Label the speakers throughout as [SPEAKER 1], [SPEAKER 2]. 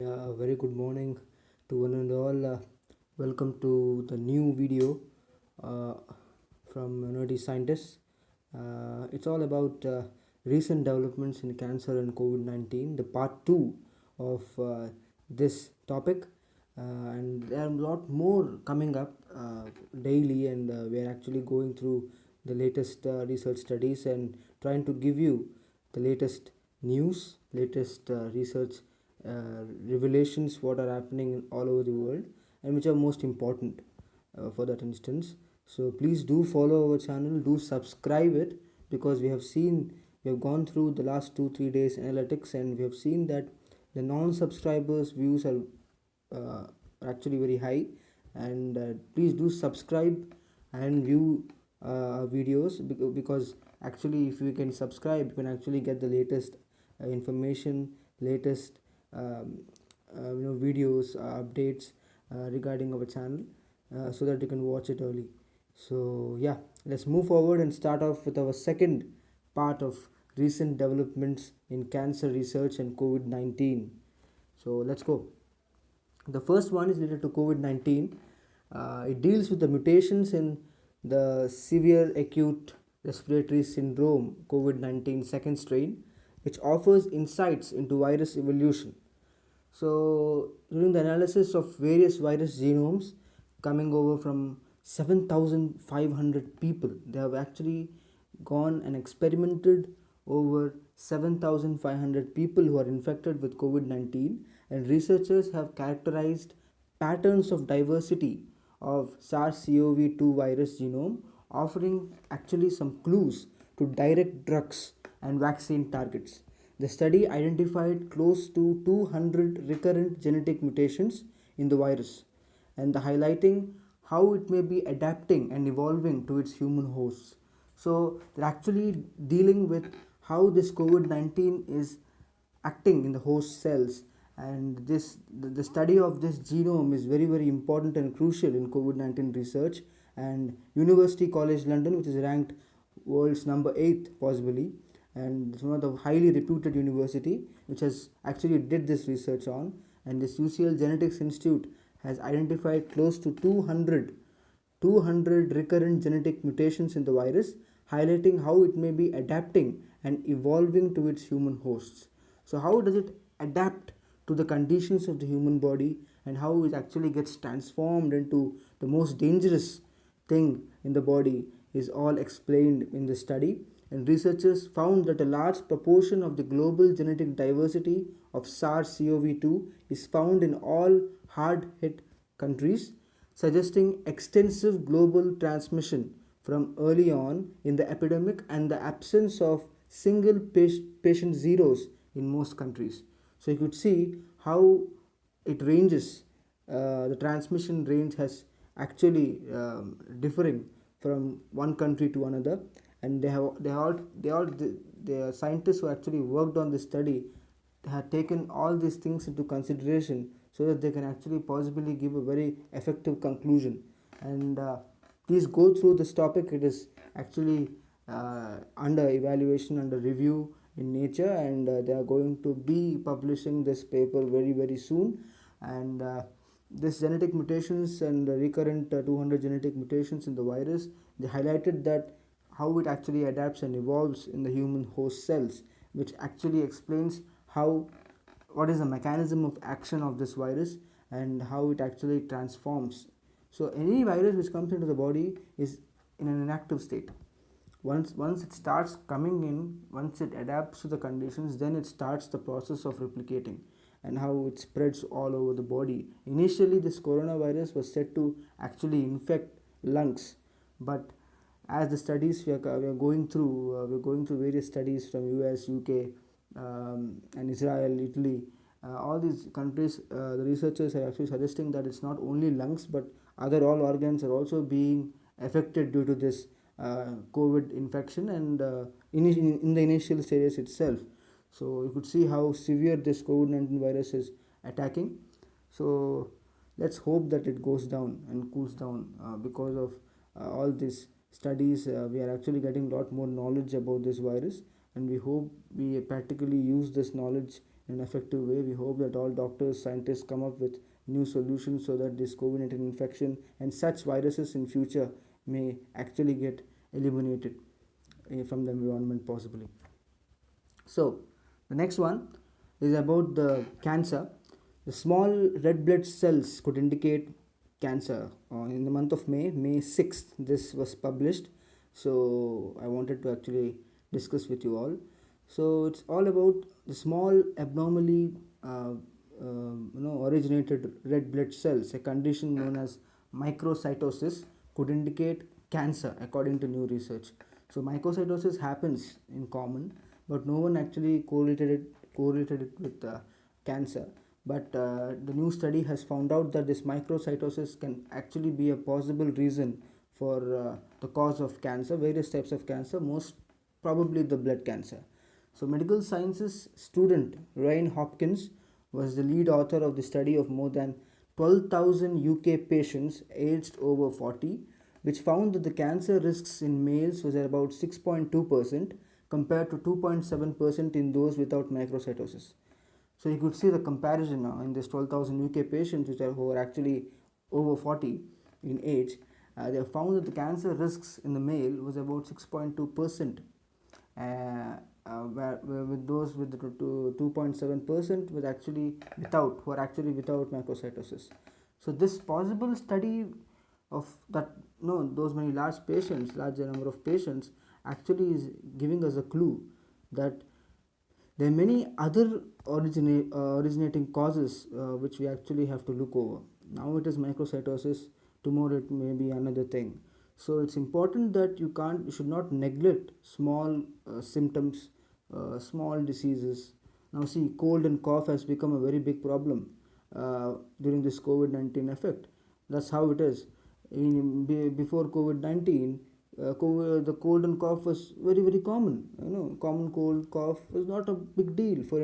[SPEAKER 1] Very good morning to one and all. Welcome to the new video uh, from Nerdy Scientists. It's all about recent developments in cancer and COVID 19, the part 2 of this topic. And there are a lot more coming up daily, and we are actually going through the latest research studies and trying to give you the latest news, latest research revelations, what are happening all over the world, and which are most important for that instance. So please do follow our channel, do subscribe it, because we have gone through the last 2-3 days analytics, and we have seen that the non-subscribers views are actually very high. And please do subscribe and view videos, because actually if you can subscribe, you can actually get the latest information, latest videos, updates regarding our channel, so that you can watch it early. So yeah, let's move forward and start off with our second part of recent developments in cancer research and COVID-19. So let's go. The first one is related to COVID 19. It deals with the mutations in the severe acute respiratory syndrome COVID 19 second strain, which offers insights into virus evolution. So, during the analysis of various virus genomes coming over from 7,500 people, they have actually gone and experimented over 7,500 people who are infected with COVID 19, and researchers have characterized patterns of diversity of SARS-CoV-2 virus genome, offering actually some clues to direct drugs and vaccine targets. The study identified close to 200 recurrent genetic mutations in the virus, and the highlighting how it may be adapting and evolving to its human hosts. So they're actually dealing with how this COVID 19 is acting in the host cells, and the study of this genome is very important and crucial in COVID 19 research. And University College London, which is ranked world's number 8 possibly, and it's one of the highly reputed university which has actually did this research on, and this UCL Genetics Institute has identified close to 200 recurrent genetic mutations in the virus, highlighting how it may be adapting and evolving to its human hosts. So how does it adapt to the conditions of the human body, and how it actually gets transformed into the most dangerous thing in the body is all explained in the study. And researchers found that a large proportion of the global genetic diversity of SARS-CoV-2 is found in all hard-hit countries, suggesting extensive global transmission from early on in the epidemic and the absence of single patient zeros in most countries. So you could see how it ranges. The transmission range has actually differing from one country to another, and the scientists who actually worked on this study had taken all these things into consideration, so that they can actually possibly give a very effective conclusion. And please go through this topic. It is actually under evaluation, under review in Nature, and they are going to be publishing this paper very soon. And this genetic mutations and the recurrent 200 genetic mutations in the virus, they highlighted that how it actually adapts and evolves in the human host cells, which actually explains how what is the mechanism of action of this virus and how it actually transforms. So any virus which comes into the body is in an inactive state. Once it starts coming in, once it adapts to the conditions, then it starts the process of replicating, and how it spreads all over the body. Initially this coronavirus was said to actually infect lungs, but as the studies we are going through, we're going through various studies from US, UK, and Israel, Italy, all these countries, the researchers are actually suggesting that it's not only lungs, but other all organs are also being affected due to this COVID infection, and in the initial stages itself. So you could see how severe this COVID-19 virus is attacking. So let's hope that it goes down and cools down, because of all these studies. We are actually getting a lot more knowledge about this virus, and we hope we practically use this knowledge in an effective way. We hope that all doctors, scientists come up with new solutions so that this COVID-19 infection and such viruses in future may actually get eliminated from the environment possibly. So the next one is about the cancer. The small red blood cells could indicate cancer. In the month of May 6th, this was published. So I wanted to actually discuss with you all. So it's all about the small abnormally originated red blood cells. A condition known as microcytosis could indicate cancer according to new research. So microcytosis happens in common, but no one actually correlated it with cancer. But the new study has found out that this microcytosis can actually be a possible reason for the cause of cancer, various types of cancer, most probably the blood cancer. So medical sciences student Ryan Hopkins was the lead author of the study of more than 12,000 UK patients aged over 40, which found that the cancer risks in males was at about 6.2% compared to 2.7% in those without microcytosis. So you could see the comparison now in this 12,000 UK patients who are actually over 40 in age. They have found that the cancer risks in the male was about 6.2%, where with those with the 2.7% with actually without who are actually without microcytosis. So this possible study of that those many larger number of patients actually is giving us a clue that there are many other originating causes which we actually have to look over. Now it is microcytosis, tomorrow it may be another thing. So it's important that you should not neglect small symptoms, small diseases. Now see, cold and cough has become a very big problem during this COVID-19 effect. That's how it is. Before COVID-19, the cold and cough was very common. Common cold cough was not a big deal for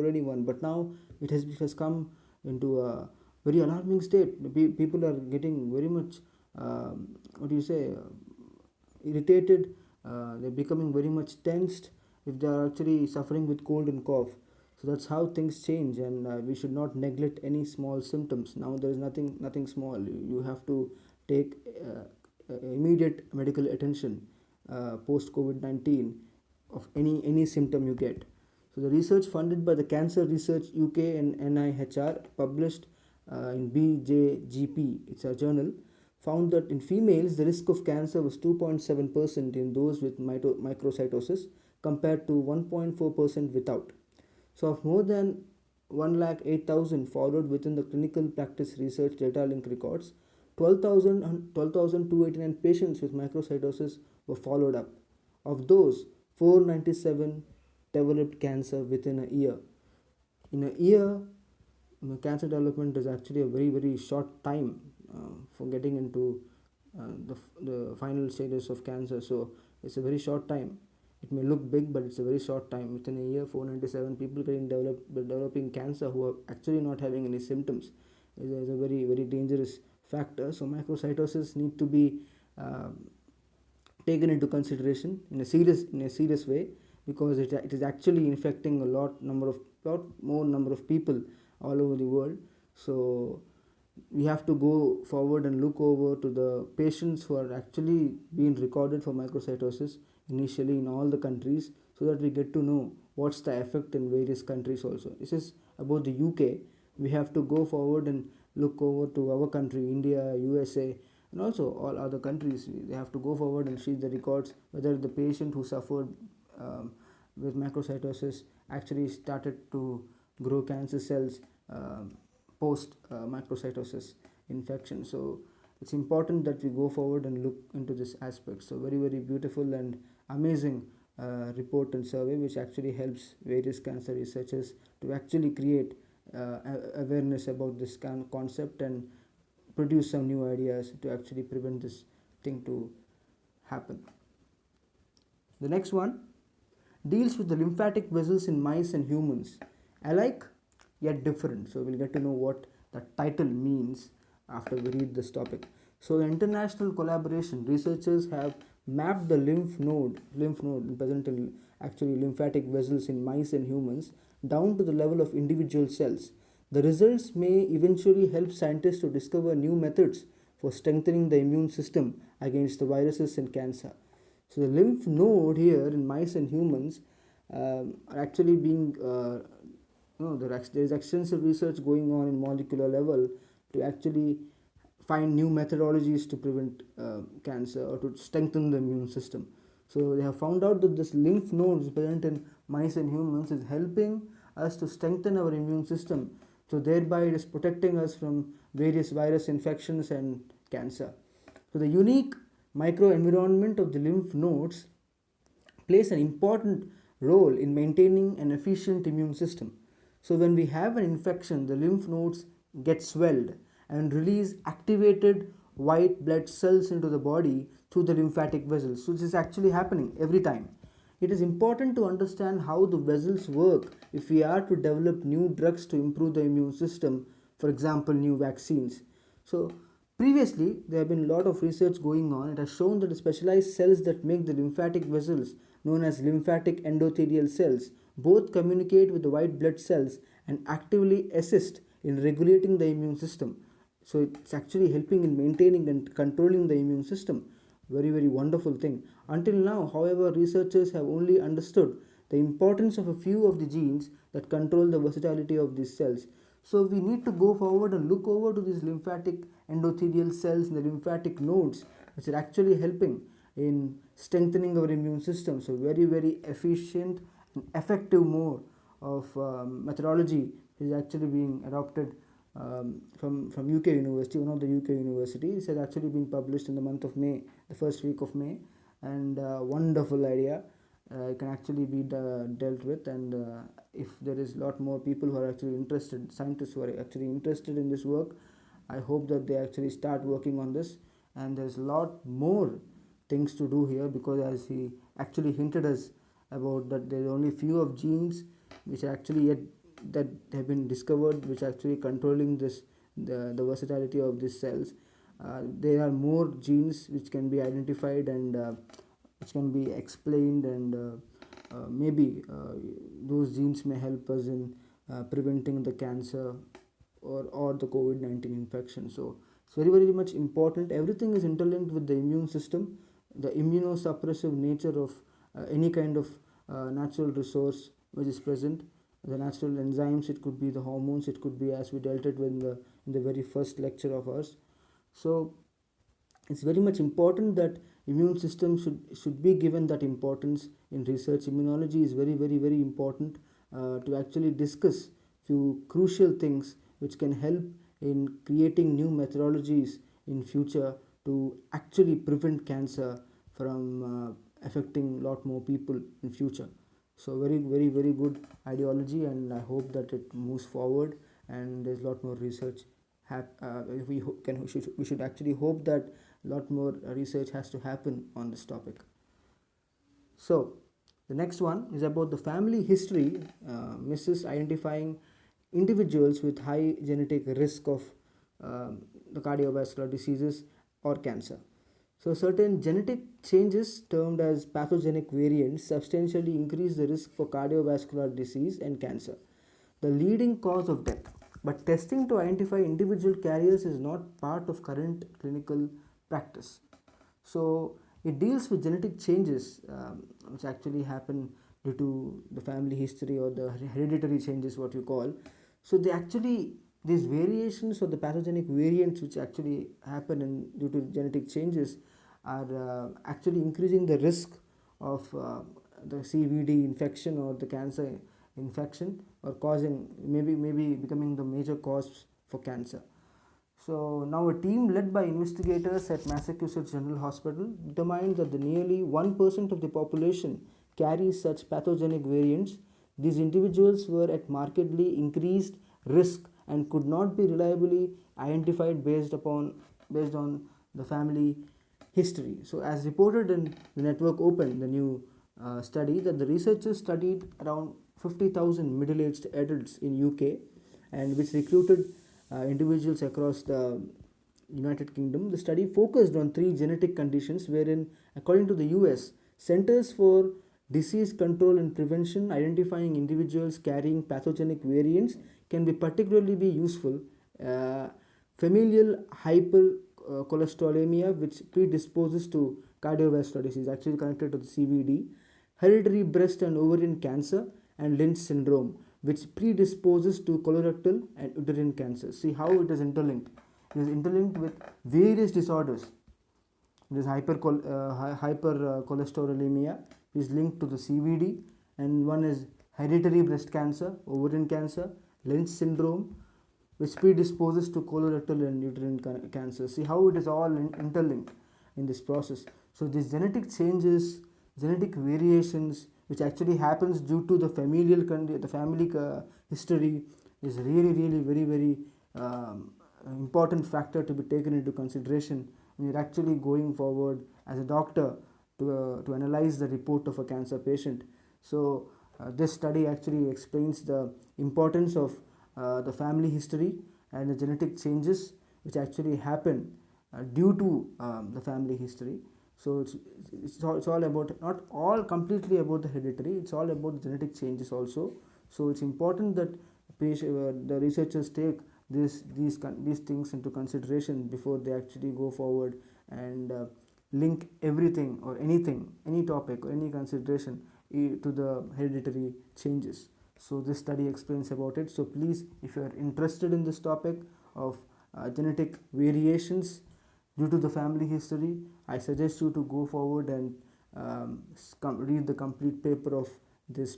[SPEAKER 1] anyone. But now it has come into a very alarming state. People are getting very much irritated. They're becoming very much tensed if they are actually suffering with cold and cough. So that's how things change, and we should not neglect any small symptoms. Now there is nothing small. You have to take immediate medical attention post COVID-19 of any symptom you get. So the research funded by the Cancer Research UK and NIHR, published in BJGP, it's a journal, found that in females the risk of cancer was 2.7% in those with microcytosis compared to 1.4% without. So of more than 108,000 followed within the clinical practice research data link records, 12,289 patients with microcytosis were followed up. Of those, 497 developed cancer within a year. In a year, cancer development is actually a very short time for getting into the final stages of cancer. So it's a very short time. It may look big, but it's a very short time. Within a year, 497 people developing cancer who are actually not having any symptoms is a very dangerous factor. So microcytosis need to be taken into consideration in a serious way, because it is actually infecting a lot more number of people all over the world. So we have to go forward and look over to the patients who are actually being recorded for microcytosis initially in all the countries, so that we get to know what's the effect in various countries also. This is about the UK. We have to go forward and look over to our country, India, USA, and also all other countries. They have to go forward and see the records whether the patient who suffered with microcytosis actually started to grow cancer cells post microcytosis infection. So it's important that we go forward and look into this aspect. So very beautiful and amazing report and survey, which actually helps various cancer researchers to actually create awareness about this concept and produce some new ideas to actually prevent this thing to happen. The next one deals with the lymphatic vessels in mice and humans, alike yet different. So we'll get to know what the title means after we read this topic. So in international collaboration, researchers have mapped the lymph node present in actually lymphatic vessels in mice and humans down to the level of individual cells. The results may eventually help scientists to discover new methods for strengthening the immune system against the viruses and cancer. So the lymph node here in mice and humans are actually being there is extensive research going on in molecular level to actually find new methodologies to prevent cancer or to strengthen the immune system. So they have found out that this lymph nodes present in mice and humans is helping us to strengthen our immune system. So thereby it is protecting us from various virus infections and cancer. So the unique microenvironment of the lymph nodes plays an important role in maintaining an efficient immune system. So when we have an infection, the lymph nodes get swelled and release activated white blood cells into the body through the lymphatic vessels. So this is actually happening every time. It is important to understand how the vessels work if we are to develop new drugs to improve the immune system, for example, new vaccines. So previously, there have been a lot of research going on. It has shown that the specialized cells that make the lymphatic vessels, known as lymphatic endothelial cells, both communicate with the white blood cells and actively assist in regulating the immune system. So it's actually helping in maintaining and controlling the immune system. Very, very wonderful thing. Until now, however, researchers have only understood the importance of a few of the genes that control the versatility of these cells. So we need to go forward and look over to these lymphatic endothelial cells and the lymphatic nodes, which are actually helping in strengthening our immune system. So very, very efficient and effective mode of methodology is actually being adopted from UK University, one of the UK universities. It has actually been published in the month of May, the first week of May, and wonderful idea. It can actually be dealt with, and if there is a lot more people who are actually interested, scientists who are actually interested in this work, I hope that they actually start working on this. And there's a lot more things to do here, because as he actually hinted us about that there are only few of genes which are actually yet that have been discovered, which are actually controlling the versatility of these cells. There are more genes which can be identified and which can be explained, and maybe those genes may help us in preventing the cancer or the COVID-19 infection. So it's very, very much important. Everything is interlinked with the immune system, the immunosuppressive nature of any kind of natural resource which is present, the natural enzymes. It could be the hormones, it could be, as we dealt it with in the very first lecture of ours. So it's very much important that immune system should be given that importance in research. Immunology is very, very, very important to actually discuss few crucial things which can help in creating new methodologies in future to actually prevent cancer from affecting a lot more people in future. So very, very, very good ideology, and I hope that it moves forward and there's a lot more research. We should actually hope that a lot more research has to happen on this topic. So the next one is about the family history. Mrs. identifying individuals with high genetic risk of the cardiovascular diseases or cancer. So certain genetic changes termed as pathogenic variants substantially increase the risk for cardiovascular disease and cancer, the leading cause of death. But testing to identify individual carriers is not part of current clinical practice. So it deals with genetic changes which actually happen due to the family history or the hereditary changes, what you call. So these variations or the pathogenic variants which actually happen due to genetic changes are actually increasing the risk of the CVD infection or the cancer infection, or causing maybe becoming the major cause for cancer. So now a team led by investigators at Massachusetts General Hospital determined that the nearly 1% of the population carries such pathogenic variants. These individuals were at markedly increased risk and could not be reliably identified based on the family history. So as reported in the Network Open, the new study, that the researchers studied around 50,000 middle-aged adults in UK, and which recruited individuals across the United Kingdom. The study focused on three genetic conditions wherein, according to the US Centers for Disease control and prevention, identifying individuals carrying pathogenic variants can be particularly be useful. Uh, Familial hypercholesterolemia, which predisposes to cardiovascular disease, actually connected to the CVD. Hereditary breast and ovarian cancer, and Lynch syndrome, which predisposes to colorectal and uterine cancer. See how it is interlinked. It is interlinked with various disorders. This hypercholesterolemia is linked to the CVD, and one is hereditary breast cancer, ovarian cancer, Lynch syndrome, which predisposes to colorectal and uterine cancer. See how it is all interlinked in this process. So these genetic changes, genetic variations, which actually happens due to the the family history, is really very important factor to be taken into consideration when you're actually going forward as a doctor to analyze the report of a cancer patient. So this study actually explains the importance of the family history and the genetic changes which actually happen due to the family history. So it's all about, not all completely about the hereditary, it's all about the genetic changes also. So it's important that the researchers take these things into consideration before they actually go forward and link everything or anything, any topic or any consideration to the hereditary changes. So this study explains about it. So please, if you are interested in this topic of genetic variations due to the family history, I suggest you to go forward and read the complete paper of this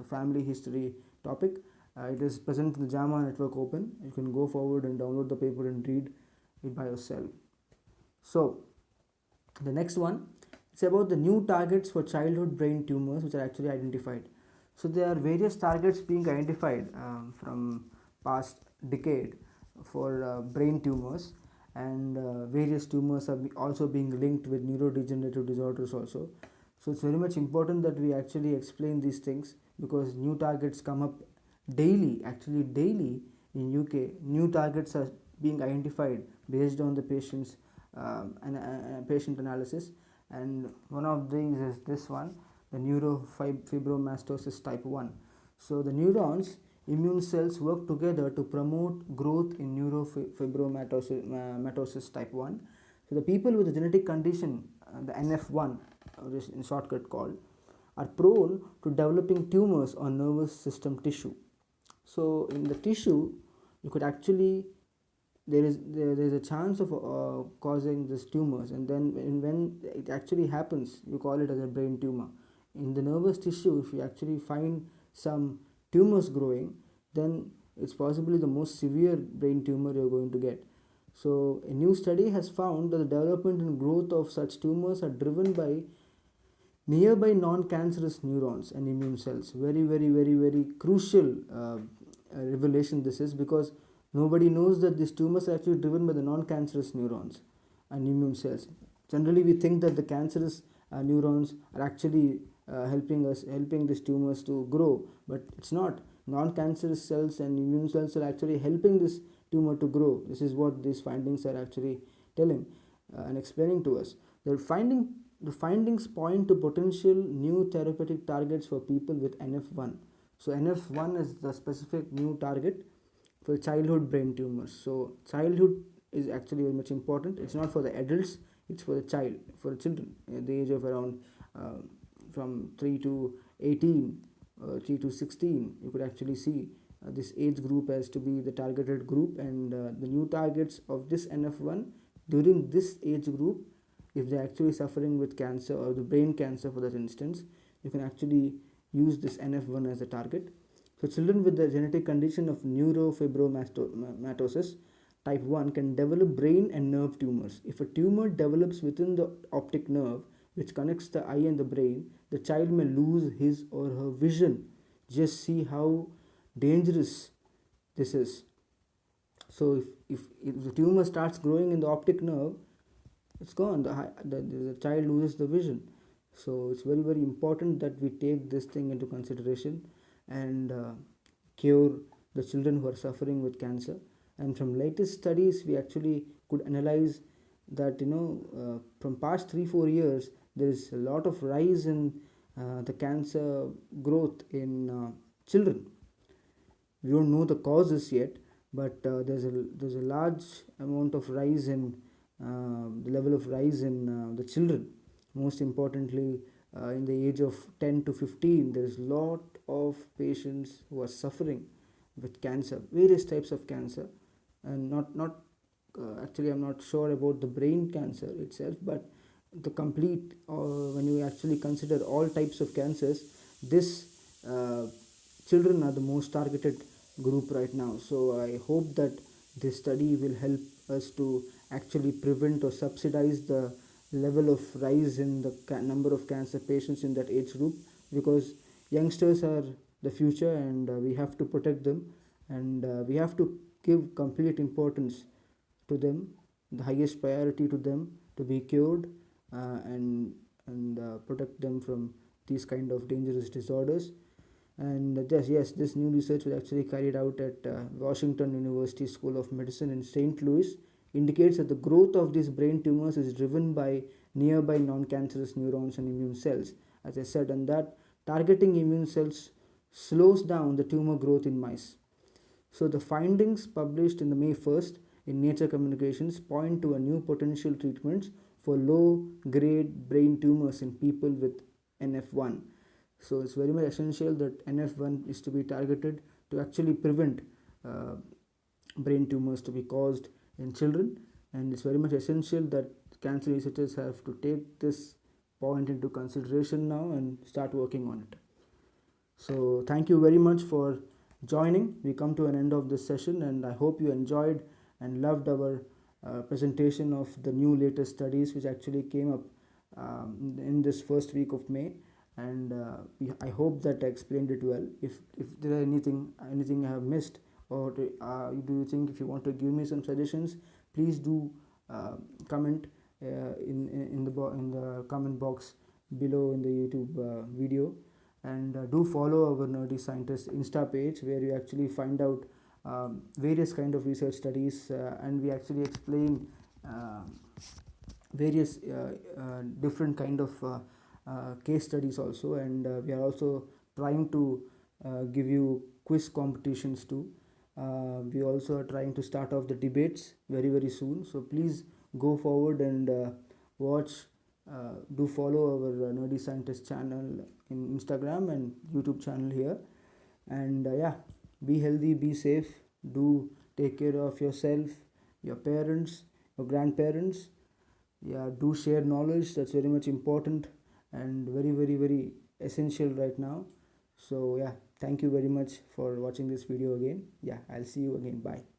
[SPEAKER 1] family history topic. It is present in the JAMA Network Open. You can go forward and download the paper and read it by yourself. So the next one, it's about the new targets for childhood brain tumors which are actually identified. So there are various targets being identified from past decade for brain tumors, and various tumors are also being linked with neurodegenerative disorders also. So it's very much important that we actually explain these things, because new targets come up daily, actually daily in UK. New targets are being identified based on the patient's patient analysis, and one of these is this one, the neurofibromatosis type 1. So the neurons immune cells work together to promote growth in neurofibromatosis type 1. So the people with the genetic condition, the NF1, or is in shortcut called, are prone to developing tumors on nervous system tissue. So in the tissue, you could actually, there is a chance of causing these tumors, and then when it actually happens, you call it as a brain tumor. In the nervous tissue, if you actually find some tumors growing, then it's possibly the most severe brain tumor you're going to get. So a new study has found that the development and growth of such tumors are driven by nearby non-cancerous neurons and immune cells. Very crucial revelation this is, because nobody knows that these tumors are actually driven by the non-cancerous neurons and immune cells. Generally we think that the cancerous neurons are actually helping these tumors to grow, but it's not. Non-cancerous cells and immune cells are actually helping this tumor to grow. This is what these findings are actually telling and explaining to us. The findings point to potential new therapeutic targets for people with NF1. So NF1 is the specific new target for childhood brain tumors. So childhood is actually very much important. It's not for the adults, it's for the children at the age of around from 3 to 18, 3 to 16. You could actually see this age group as to be the targeted group, and the new targets of this NF1 during this age group, if they're actually suffering with cancer or the brain cancer for that instance, you can actually use this NF1 as a target. So children with the genetic condition of neurofibromatosis type 1 can develop brain and nerve tumors. If a tumor develops within the optic nerve which connects the eye and the brain, the child may lose his or her vision. Just see how dangerous this is. So if the tumor starts growing in the optic nerve, it's gone. The child loses the vision. So it's very important that we take this thing into consideration and cure the children who are suffering with cancer. And from latest studies, we actually could analyze that from past 3-4 years there is a lot of rise in the cancer growth in children. We don't know the causes yet, but there's a large amount of rise in the level of rise in the children. Most importantly, in the age of 10 to 15, there's a lot of patients who are suffering with cancer, various types of cancer, and not actually I'm not sure about the brain cancer itself, but the complete when you actually consider all types of cancers, this children are the most targeted group right now. So I hope that this study will help us to actually prevent or subsidize the level of rise in the number of cancer patients in that age group, because youngsters are the future, and we have to protect them, and we have to give complete importance to them, the highest priority to them, to be cured, and protect them from these kind of dangerous disorders. And yes, this new research was actually carried out at Washington University School of Medicine in St. Louis, indicates that the growth of these brain tumors is driven by nearby non-cancerous neurons and immune cells, as I said, and that targeting immune cells slows down the tumor growth in mice. So the findings published in the May 1st in Nature Communications point to a new potential treatments for low-grade brain tumors in people with NF1. So it's very much essential that NF1 is to be targeted to actually prevent uh, brain tumors to be caused in children, and it's very much essential that cancer researchers have to take this point into consideration now and start working on it. So thank you very much for joining. We come to an end of this session, and I hope you enjoyed and loved our presentation of the new latest studies which actually came up in this first week of May. And I hope that I explained it well. If there are anything I have missed, or do you think if you want to give me some suggestions, please do comment in the comment box below in the YouTube video. And do follow our Nerdy Scientist Insta page, where you actually find out various kind of research studies, and we actually explain various different kind of case studies also, and we are also trying to give you quiz competitions too. We also are trying to start off the debates very very soon, so please go forward and watch. Do follow our Nerdy Scientist channel in Instagram and YouTube channel here. And yeah, be healthy, be safe, do take care of yourself, your parents, your grandparents. Yeah, do share knowledge, that's very much important and very very very essential right now. So yeah, thank you very much for watching this video again. Yeah, I'll see you again. Bye.